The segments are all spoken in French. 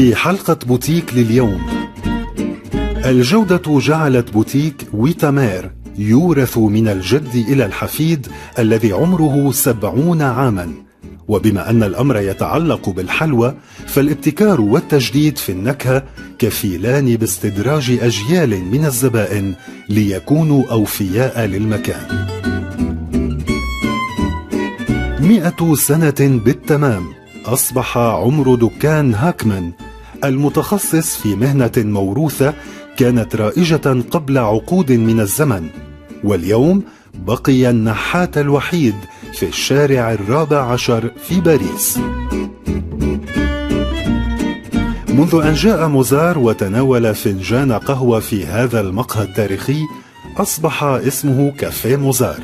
في حلقة بوتيك لليوم، الجودة جعلت بوتيك ويتامير يورث من الجد إلى الحفيد الذي عمره 70 عاما. وبما أن الأمر يتعلق بالحلوى، فالابتكار والتجديد في النكهة كفيلان باستدراج أجيال من الزبائن ليكونوا أوفياء للمكان. 100 سنة بالتمام أصبح عمر دكان هاكمان المتخصص في مهنة موروثة كانت رائجة قبل عقود من الزمن، واليوم بقي النحات الوحيد في الشارع 14 في باريس. منذ أن جاء موزار وتناول فنجان قهوة في هذا المقهى التاريخي أصبح اسمه كافيه موزار،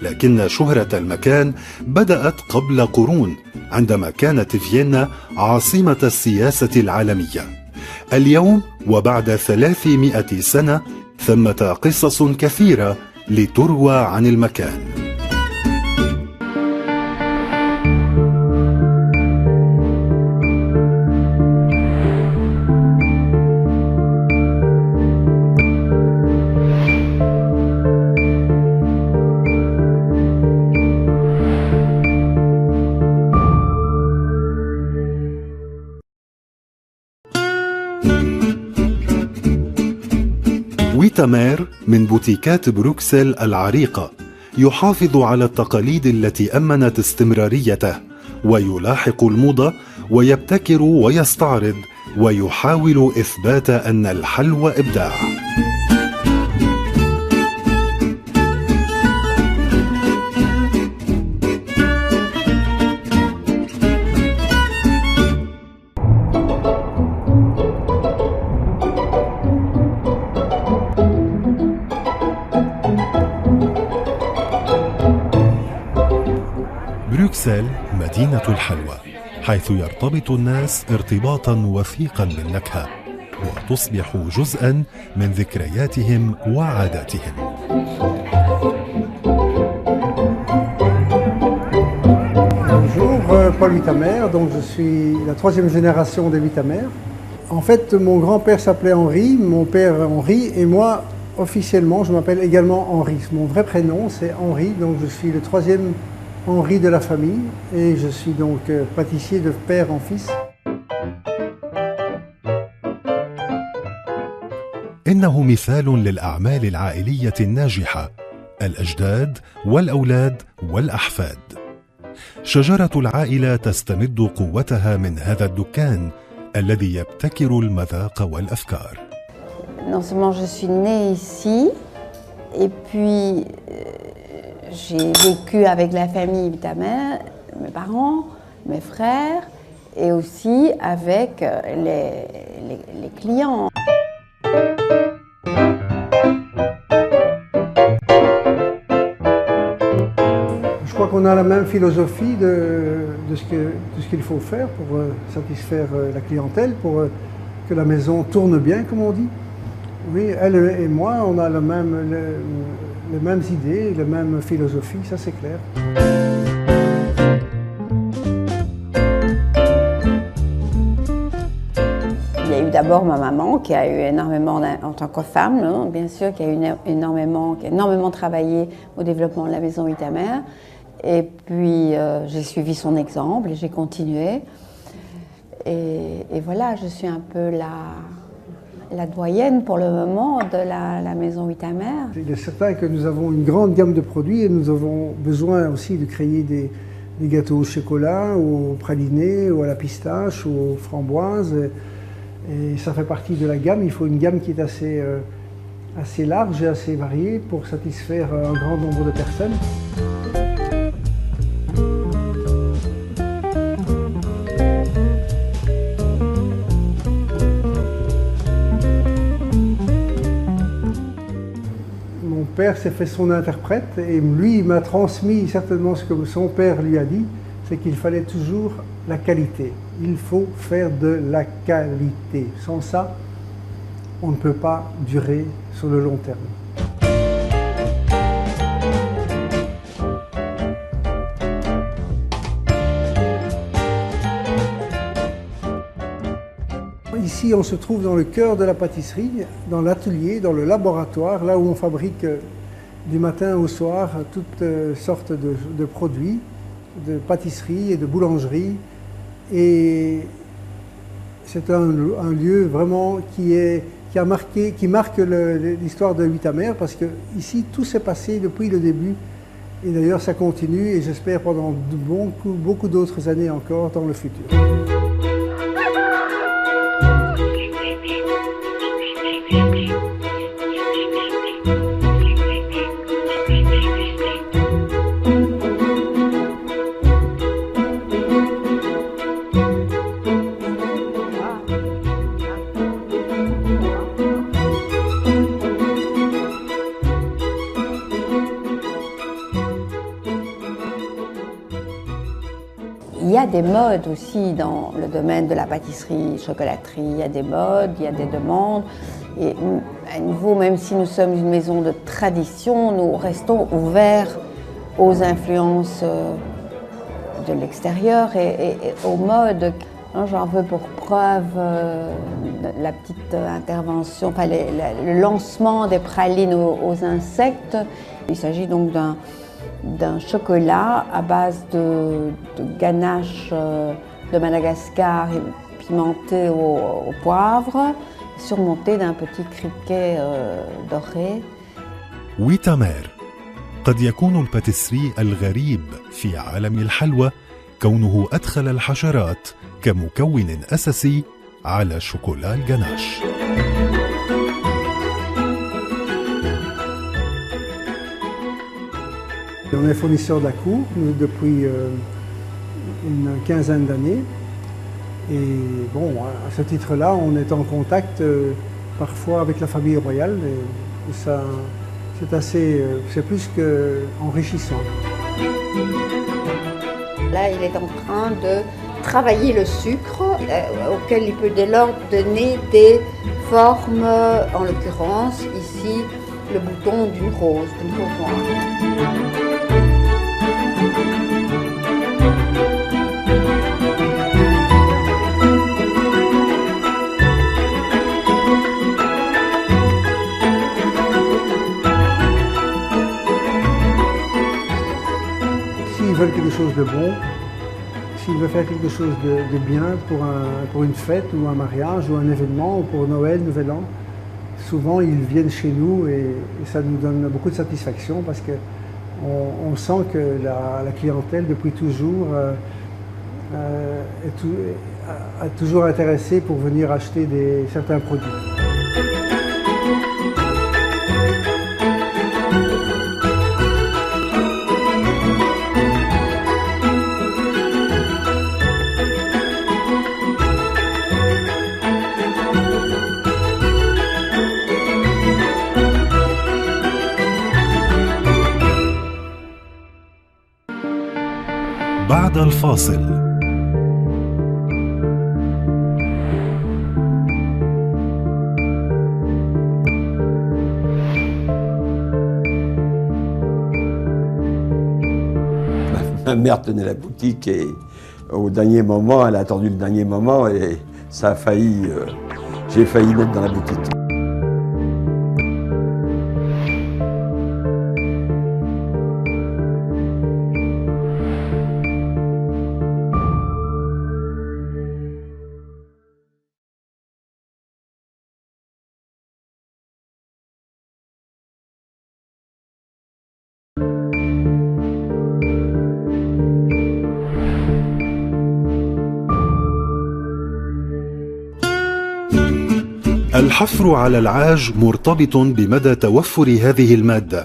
لكن شهرة المكان بدأت قبل قرون عندما كانت فيينا عاصمة السياسة العالمية. اليوم وبعد 300 سنة ثمة قصص كثيرة لتروى عن المكان. ويتامير من بوتيكات بروكسل العريقة يحافظ على التقاليد التي أمنت استمراريته، ويلاحق الموضة ويبتكر ويستعرض ويحاول إثبات أن الحلوى إبداع. بروكسل مدينة الحلوى، حيث يرتبط الناس ارتباطا وثيقا بالنكهة وتصبح جزءا من ذكرياتهم وعاداتهم. Bonjour, Paul Withamer, donc je suis la 3e génération des Withamer. En fait, mon grand-père s'appelait Henri, mon père Henri, et moi, officiellement, je m'appelle également Henri. Mon vrai prénom, c'est Henri, donc je suis le 3e Henri de la famille, et je suis donc pâtissier de père en fils. إنه مثال للأعمال العائلية الناجحة، الأجداد والأولاد والأحفاد. شجرة العائلة تستمد قوتها من هذا الدكان الذي يبتكر المذاق والأفكار. Non seulement je suis née ici, et puis j'ai vécu avec la famille Withamer, mes parents, mes frères, et aussi avec les clients. Je crois qu'on a la même philosophie de ce qu'il faut faire pour satisfaire la clientèle, pour que la maison tourne bien, comme on dit. Oui, elle et moi, on a les mêmes idées, les mêmes philosophies, ça c'est clair. Il y a eu d'abord ma maman qui a eu énormément, en tant que femme, hein, bien sûr, qui a énormément travaillé au développement de la maison Withamer. Et puis j'ai suivi son exemple et j'ai continué. Et voilà, je suis un peu la doyenne pour le moment de la maison Withamer. Il est certain que nous avons une grande gamme de produits et nous avons besoin aussi de créer des gâteaux au chocolat, ou au praliné, ou à la pistache, ou aux framboises. Et ça fait partie de la gamme. Il faut une gamme qui est assez large et assez variée pour satisfaire un grand nombre de personnes. Mon père s'est fait son interprète et lui, il m'a transmis certainement ce que son père lui a dit, c'est qu'il fallait toujours la qualité. Il faut faire de la qualité. Sans ça, on ne peut pas durer sur le long terme. ici, on se trouve dans le cœur de la pâtisserie, dans l'atelier, dans le laboratoire, là où on fabrique du matin au soir toutes sortes de produits, de pâtisserie et de boulangerie. Et c'est un lieu vraiment qui marque l'histoire de Huithamer, parce que ici, tout s'est passé depuis le début. Et d'ailleurs, ça continue, et j'espère pendant beaucoup d'autres années encore dans le futur. Il y a des modes aussi dans le domaine de la pâtisserie, chocolaterie. Il y a des modes, il y a des demandes. Et à nouveau, même si nous sommes une maison de tradition, nous restons ouverts aux influences de l'extérieur et aux modes. J'en veux pour preuve la petite intervention, enfin, le lancement des pralines aux insectes. Il s'agit donc d'un chocolat à base de ganache de Madagascar pimenté au poivre, surmonté d'un petit criquet doré. ويتامير قد يكون الباتيسري الغريب في عالم الحلوى كونه أدخل الحشرات كمكون أساسي على شوكولا الجناش. On est fournisseur de la cour depuis une quinzaine d'années. Et bon, à ce titre-là, on est en contact parfois avec la famille royale. Et ça, c'est plus qu'enrichissant. Là, il est en train de travailler le sucre auquel il peut dès lors donner des formes, en l'occurrence ici le bouton d'une rose noire. S'ils veulent quelque chose de bon, s'ils veulent faire quelque chose de bien pour une fête ou un mariage ou un événement ou pour Noël, Nouvel An, souvent ils viennent chez nous et ça nous donne beaucoup de satisfaction parce qu'on sent que la clientèle depuis toujours est toujours intéressée pour venir acheter certains produits. بعد الفاصل Ma mère tenait la boutique et au dernier moment, elle a attendu le dernier moment et ça a failli, j'ai failli mettre dans la boutique. الحفر على العاج مرتبط بمدى توفر هذه المادة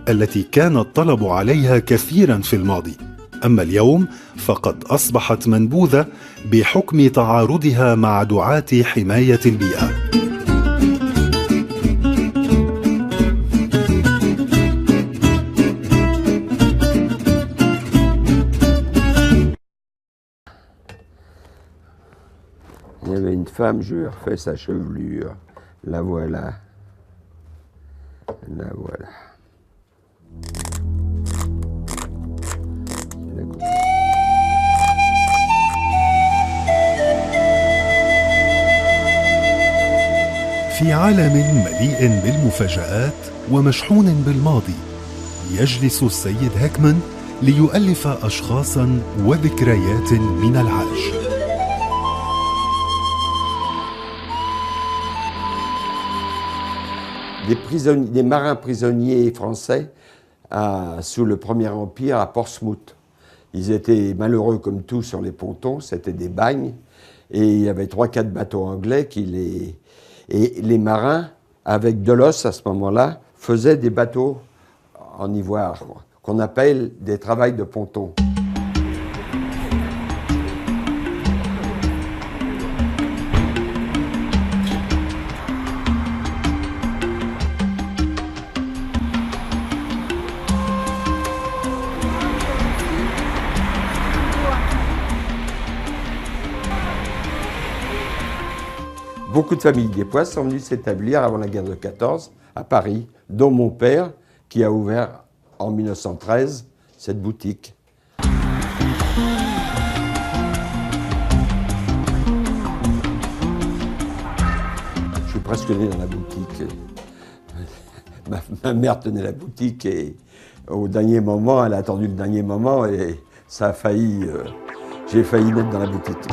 التي كان الطلب عليها كثيرا في الماضي، أما اليوم فقد أصبحت منبوذة بحكم تعارضها مع دعاة حماية البيئة. Il y avait une femme, je lui ai refait sa chevelure. La voilà. La voilà. في عالم مليء بالمفاجآت ومشحون بالماضي، يجلس السيد هيكمان ليؤلف أشخاصاً وذكريات من العاج. Des marins prisonniers français sous le Premier Empire à Portsmouth. Ils étaient malheureux comme tout sur les pontons, c'était des bagnes, et il y avait 3-4 bateaux anglais et les marins, avec de l'os à ce moment-là, faisaient des bateaux en ivoire, qu'on appelle des travails de ponton. Beaucoup de familles guépoises sont venues s'établir avant la guerre de 14 à Paris, dont mon père qui a ouvert en 1913 cette boutique. Je suis presque né dans la boutique. Ma mère tenait la boutique et au dernier moment, elle a attendu le dernier moment et ça a failli, j'ai failli naître dans la boutique.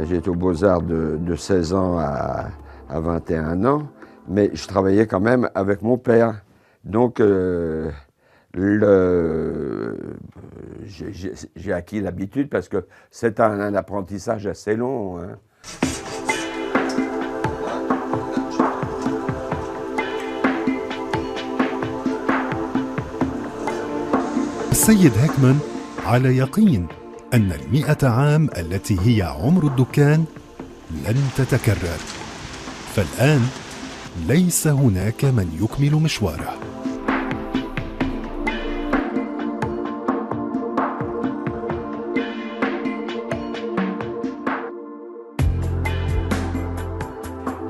J'étais aux Beaux-Arts de 16 ans à 21 ans, mais je travaillais quand même avec mon père. Donc, j'ai acquis l'habitude parce que c'est un apprentissage assez long. Hein. السيد هيكمان على يقين أن 100 عام التي هي عمر الدكان لن تتكرر، فالآن ليس هناك من يكمل مشواره.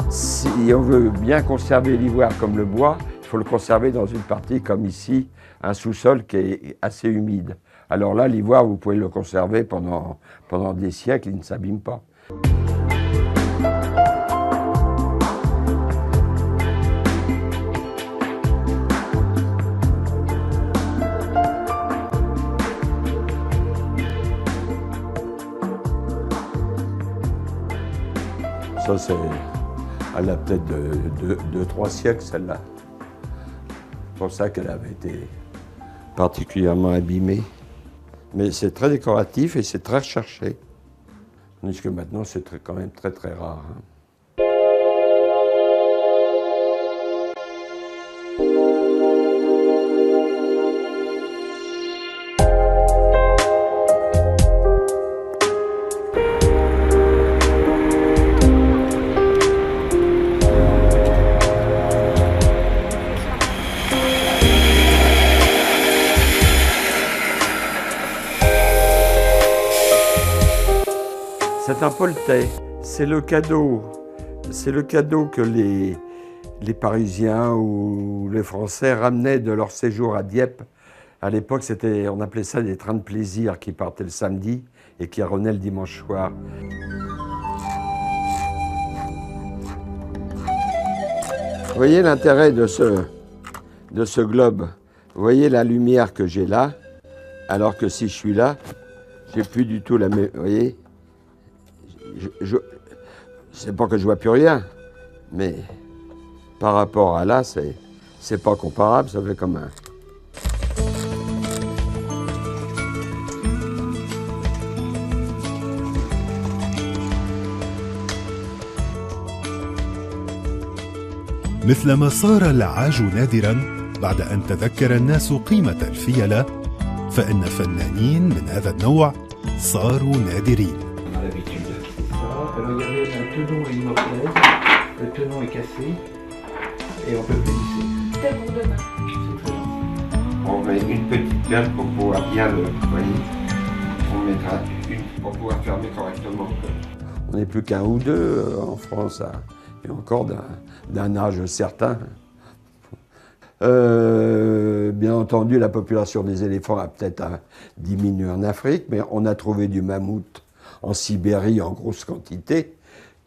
Si on veut bien conserver l'ivoire comme le bois, il faut le conserver dans une partie comme ici, un sous-sol qui est assez humide. Alors là, l'ivoire, vous pouvez le conserver pendant des siècles, il ne s'abîme pas. Ça, elle a peut-être 2-3 siècles, celle-là. C'est pour ça qu'elle avait été particulièrement abîmée. Mais c'est très décoratif et c'est très recherché. Tandis que maintenant, c'est quand même très très rare. Hein. C'est un polletais, c'est le cadeau que les Parisiens ou les Français ramenaient de leur séjour à Dieppe. À l'époque, on appelait ça des trains de plaisir qui partaient le samedi et qui revenaient le dimanche soir. Vous voyez l'intérêt de ce globe? Vous voyez la lumière que j'ai là, alors que si je suis là, j'ai plus du tout la même. Vous voyez? C'est pas que je vois plus rien, mais par rapport à là, c'est pas comparable, ça fait comme un. مثلما صار العاج نادرا بعد أن تذكر الناس قيمة الفيلة، فإن فنانين من هذا النوع صاروا نادرين. Regardez, un tenon et une orthèse, le tenon est cassé et on peut le plisser. C'est pour demain. C'est très gentil. On met une petite perle pour pouvoir bien le. Vous voyez, on mettra une pour pouvoir fermer correctement. On n'est plus qu'un ou deux en France, et encore d'un âge certain. Bien entendu, la population des éléphants a peut-être diminué en Afrique, mais on a trouvé du mammouth en Sibérie en grosse quantité,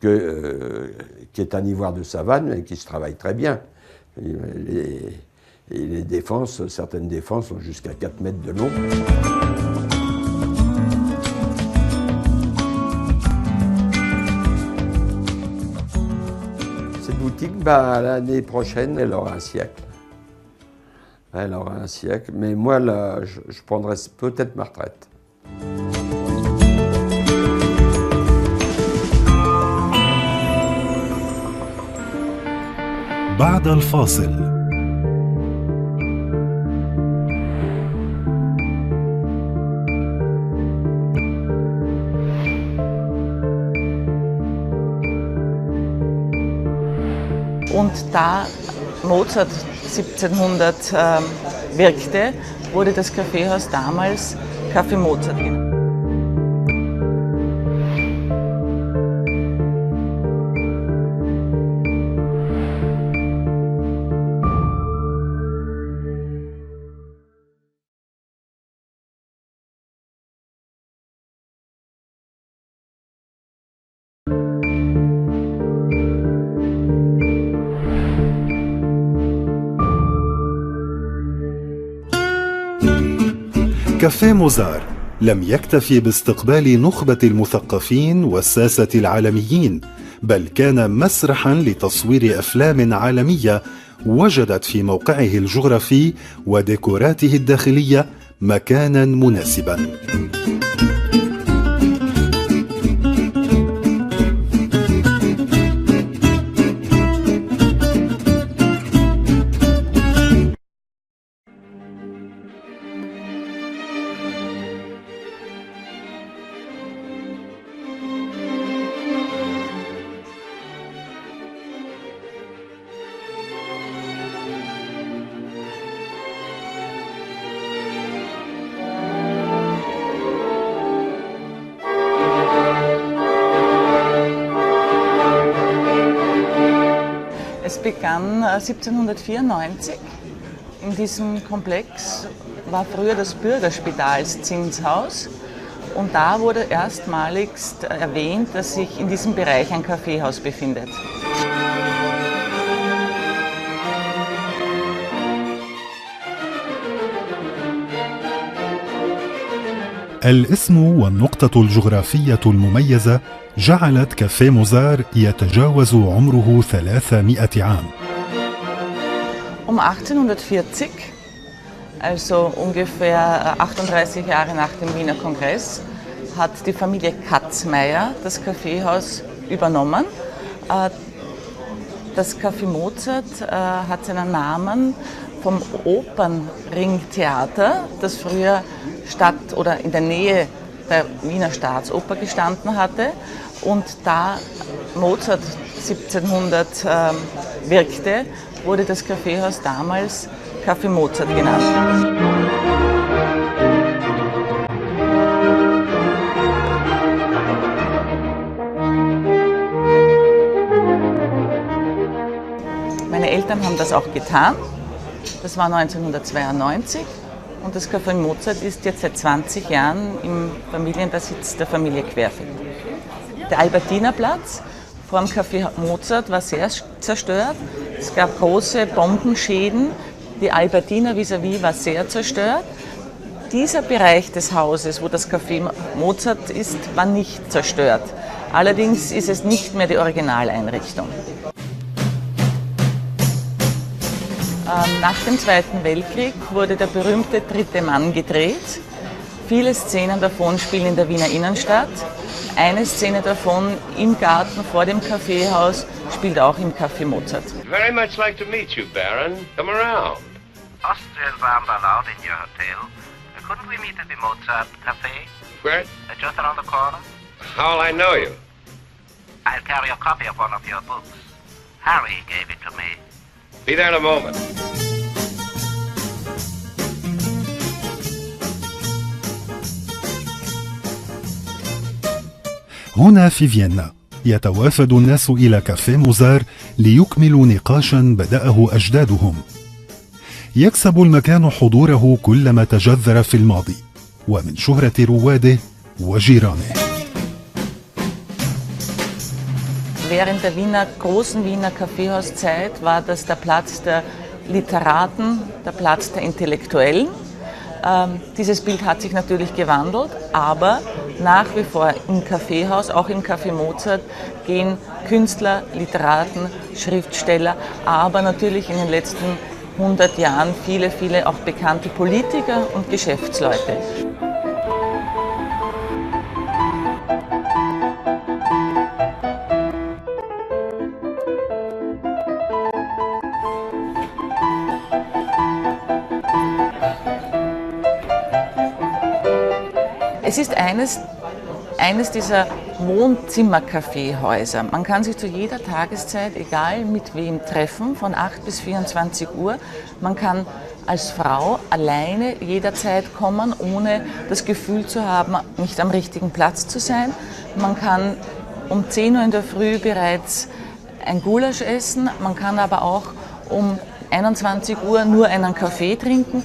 qui est un ivoire de savane et qui se travaille très bien. Et les défenses, certaines défenses ont jusqu'à 4 mètres de long. Cette boutique, l'année prochaine, elle aura un siècle. Elle aura un siècle, mais moi, là, je prendrai peut-être ma retraite. بعد الفاصل. Und da Mozart 1700 wirkte, wurde das Kaffeehaus damals Café Mozart genannt. كافيه موزار لم يكتفي باستقبال نخبة المثقفين والساسة العالميين، بل كان مسرحا لتصوير أفلام عالمية وجدت في موقعه الجغرافي وديكوراته الداخلية مكانا مناسبا. Es begann 1794. In diesem Komplex war früher das Bürgerspitalszinshaus und da wurde erstmaligst erwähnt, dass sich in diesem Bereich ein Kaffeehaus befindet. الاسم والنقطة الجغرافية المميزة جعلت كافيه موزار يتجاوز عمره 300 عام. 1840, also ungefähr 38 Jahre nach dem Wiener Kongress, hat die Familie Katzmeier das Kaffeehaus übernommen. Das Café Mozart hat seinen Namen vom Opernringtheater, das früher oder in der Nähe der Wiener Staatsoper gestanden hatte. Und da Mozart 1700 wirkte, wurde das Kaffeehaus damals Café Mozart genannt. Meine Eltern haben das auch getan. Das war 1992 und das Café Mozart ist jetzt seit 20 Jahren im Familienbesitz der Familie Querfeld. Der Albertinerplatz vor dem Café Mozart war sehr zerstört. Es gab große Bombenschäden. Die Albertiner vis-à-vis war sehr zerstört. Dieser Bereich des Hauses, wo das Café Mozart ist, war nicht zerstört. Allerdings ist es nicht mehr die Originaleinrichtung. Nach dem Zweiten Weltkrieg wurde der berühmte Dritte Mann gedreht. Viele Szenen davon spielen in der Wiener Innenstadt. Eine Szene davon im Garten vor dem Kaffeehaus spielt auch im Café Mozart. Very much like to meet you, Baron. Come around. Austrians aren't allowed in your hotel. Couldn't we meet at the Mozart Cafe? Where? Just around the corner. How'll I know you? I'll carry a copy of one of your books. Harry gave it to me. Be there in a moment. هنا في فيينا يتوافد الناس إلى كافيه موزار ليكملوا نقاشا بدأه أجدادهم. يكسب المكان حضوره كلما تجذر في الماضي ومن شهرة رواده وجيرانه. während der großen Wiener Kaffeehauszeit war das der Platz der Literaten, der Platz der Intellektuellen. Dieses Bild hat sich natürlich gewandelt, aber nach wie vor im Kaffeehaus, auch im Café Mozart, gehen Künstler, Literaten, Schriftsteller, aber natürlich in den letzten 100 Jahren viele auch bekannte Politiker und Geschäftsleute. Es ist eines dieser Wohnzimmer-Kaffeehäuser. Man kann sich zu jeder Tageszeit, egal mit wem, treffen, von 8 bis 24 Uhr. Man kann als Frau alleine jederzeit kommen, ohne das Gefühl zu haben, nicht am richtigen Platz zu sein. Man kann um 10 Uhr in der Früh bereits ein Gulasch essen. Man kann aber auch um 21 Uhr nur einen Kaffee trinken.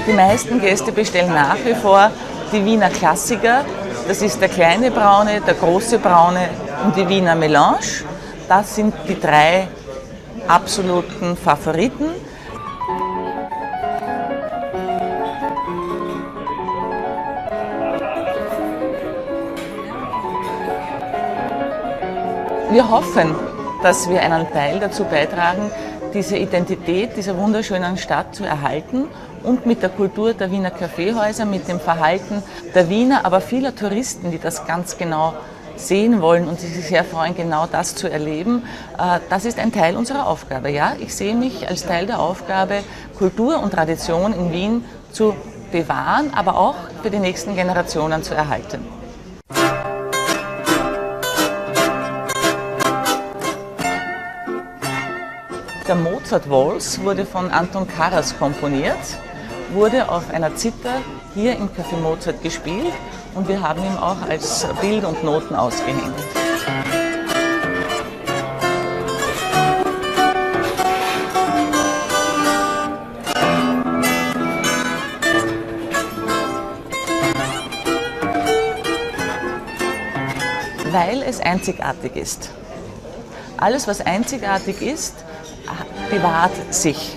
Die meisten Gäste bestellen nach wie vor die Wiener Klassiker. Das ist der kleine Braune, der große Braune und die Wiener Melange. Das sind die 3 absoluten Favoriten. Wir hoffen, dass wir einen Teil dazu beitragen, diese Identität dieser wunderschönen Stadt zu erhalten und mit der Kultur der Wiener Kaffeehäuser, mit dem Verhalten der Wiener, aber vieler Touristen, die das ganz genau sehen wollen und die sich sehr freuen, genau das zu erleben. Das ist ein Teil unserer Aufgabe. Ja? Ich sehe mich als Teil der Aufgabe, Kultur und Tradition in Wien zu bewahren, aber auch für die nächsten Generationen zu erhalten. Der Mozart-Waltz wurde von Anton Karas komponiert, wurde auf einer Zither hier im Café Mozart gespielt und wir haben ihn auch als Bild und Noten ausgehängt. Weil es einzigartig ist. Alles, was einzigartig ist, bewahrt sich.